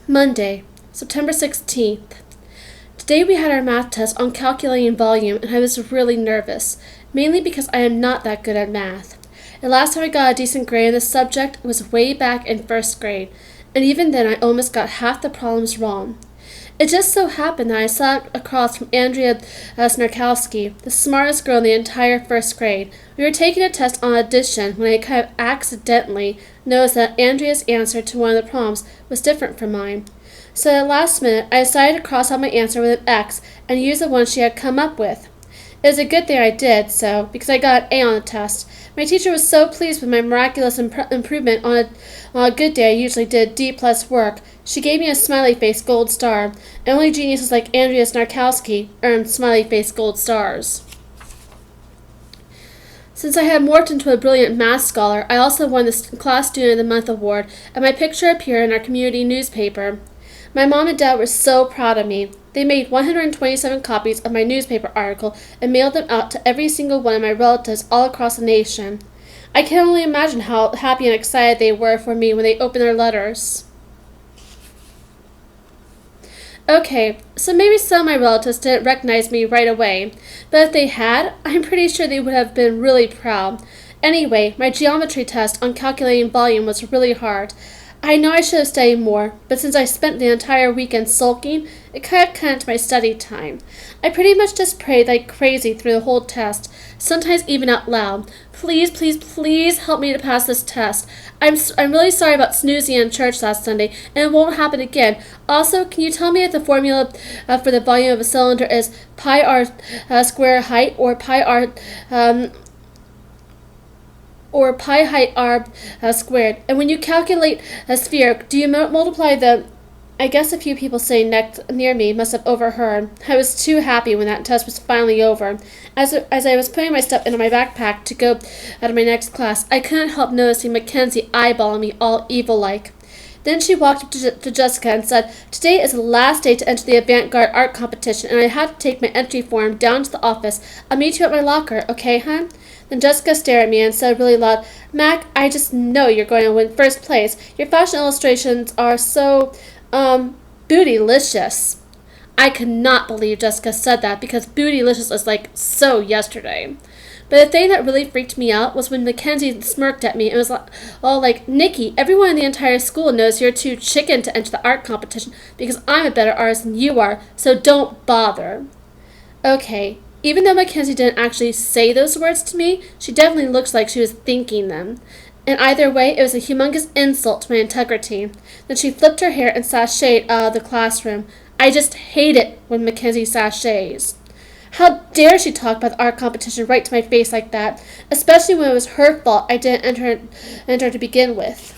Monday, September 16th. Today we had our math test on calculating volume and I was really nervous, mainly because I am not that good at math. The last time I got a decent grade in this subject was way back in first grade, and even then I almost got half the problems wrong. It just so happened that I sat across from Andrea Snarkowski, the smartest girl in the entire first grade. We were taking a test on addition when I kind of accidentally noticed that Andrea's answer to one of the problems was different from mine. So at the last minute, I decided to cross out my answer with an X and use the one she had come up with. It was a good thing I did so, because I got an A on the test. My teacher was so pleased with my miraculous improvement on a good day I usually did D+ work. She gave me a smiley face gold star, and only geniuses like Andrea Snarkowski earned smiley face gold stars. Since I had morphed into a brilliant math scholar, I also won the Class Student of the Month award, and my picture appeared in our community newspaper. My mom and dad were so proud of me. They made 127 copies of my newspaper article and mailed them out to every single one of my relatives all across the nation. I can only imagine how happy and excited they were for me when they opened their letters. Okay, so maybe some of my relatives didn't recognize me right away, but if they had, I'm pretty sure they would have been really proud. Anyway, my geometry test on calculating volume was really hard. I know I should have studied more, but since I spent the entire weekend sulking, it kind of cut into my study time. I pretty much just prayed like crazy through the whole test, sometimes even out loud. Please, please, please help me to pass this test. I'm really sorry about snoozing in church last Sunday, and it won't happen again. Also, can you tell me if the formula for the volume of a cylinder is pi r square height or pi height r squared? And when you calculate a sphere, do you multiply the... I guess a few people sitting near me must have overheard. I was too happy when that test was finally over. As I was putting my stuff into my backpack to go out of my next class, I couldn't help noticing Mackenzie eyeballing me all evil-like. Then she walked up to Jessica and said, "Today is the last day to enter the avant-garde art competition, and I have to take my entry form down to the office. I'll meet you at my locker, okay, hon?" Then Jessica stared at me and said really loud, "Mac, I just know you're going to win first place. Your fashion illustrations are so, bootylicious." I could not believe Jessica said that because bootylicious is like so yesterday. But the thing that really freaked me out was when Mackenzie smirked at me and was all like, "Nikki, everyone in the entire school knows you're too chicken to enter the art competition because I'm a better artist than you are, so don't bother." Okay, even though Mackenzie didn't actually say those words to me, she definitely looked like she was thinking them. And either way, it was a humongous insult to my integrity. Then she flipped her hair and sashayed out of the classroom. I just hate it when Mackenzie sashays. How dare she talk about the art competition right to my face like that, especially when it was her fault I didn't enter to begin with.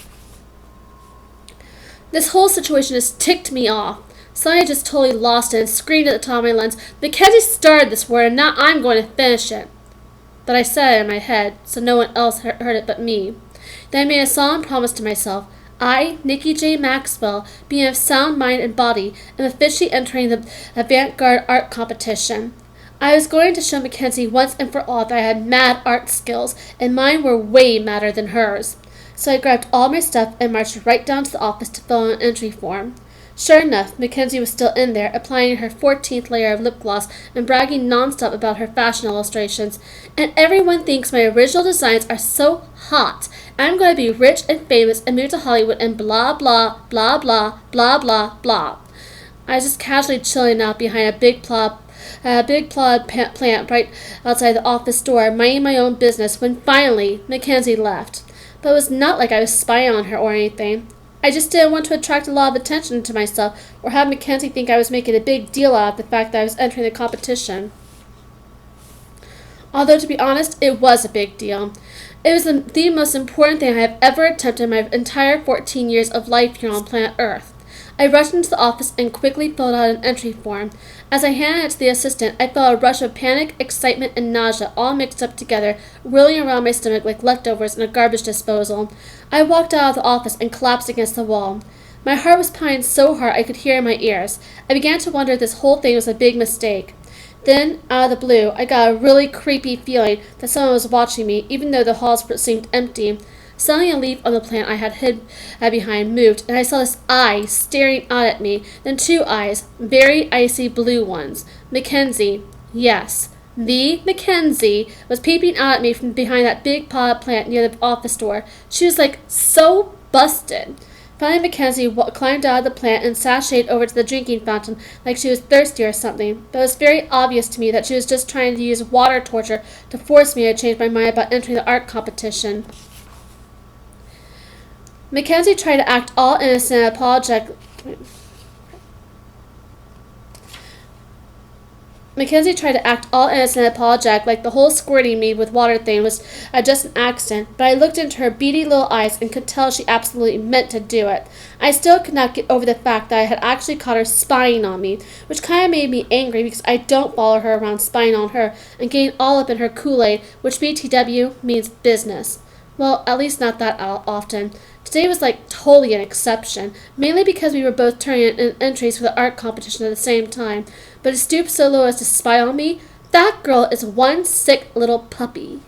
This whole situation just ticked me off. Suddenly I just totally lost it and screamed at the top of my lungs, "Mackenzie started this word and now I'm going to finish it." But I said it in my head, so no one else heard it but me. Then I made a solemn promise to myself. I, Nikki J. Maxwell, being of sound mind and body, am officially entering the avant-garde art competition. I was going to show Mackenzie once and for all that I had mad art skills, and mine were way madder than hers. So I grabbed all my stuff and marched right down to the office to fill out an entry form. Sure enough, Mackenzie was still in there, applying her 14th layer of lip gloss and bragging nonstop about her fashion illustrations. And everyone thinks my original designs are so hot. I'm going to be rich and famous and move to Hollywood and blah, blah, blah, blah, blah, blah, blah. I was just casually chilling out behind a big plot plant right outside the office door, minding my own business, when finally Mackenzie left. But it was not like I was spying on her or anything. I just didn't want to attract a lot of attention to myself or have Mackenzie think I was making a big deal out of the fact that I was entering the competition. Although, to be honest, it was a big deal. It was the most important thing I have ever attempted in my entire 14 years of life here on planet Earth. I rushed into the office and quickly filled out an entry form. As I handed it to the assistant, I felt a rush of panic, excitement, and nausea all mixed up together, whirling around my stomach like leftovers in a garbage disposal. I walked out of the office and collapsed against the wall. My heart was pounding so hard I could hear in my ears. I began to wonder if this whole thing was a big mistake. Then, out of the blue, I got a really creepy feeling that someone was watching me, even though the halls seemed empty. Suddenly a leaf on the plant I had hid behind moved, and I saw this eye staring out at me, then two eyes, very icy blue ones. Mackenzie, yes, the Mackenzie, was peeping out at me from behind that big potted plant near the office door. She was like so busted. Finally, Mackenzie climbed out of the plant and sashayed over to the drinking fountain like she was thirsty or something. But it was very obvious to me that she was just trying to use water torture to force me to change my mind about entering the art competition. Mackenzie tried to act all innocent and apologetic. Mackenzie tried to act all innocent and apologetic, like the whole squirting me with water thing was just an accident, but I looked into her beady little eyes and could tell she absolutely meant to do it. I still could not get over the fact that I had actually caught her spying on me, which kind of made me angry because I don't follow her around spying on her and getting all up in her Kool-Aid, which BTW means business. Well, at least not that often. Today was like totally an exception, mainly because we were both turning in entries for the art competition at the same time. But to stoop so low as to spy on me, that girl is one sick little puppy.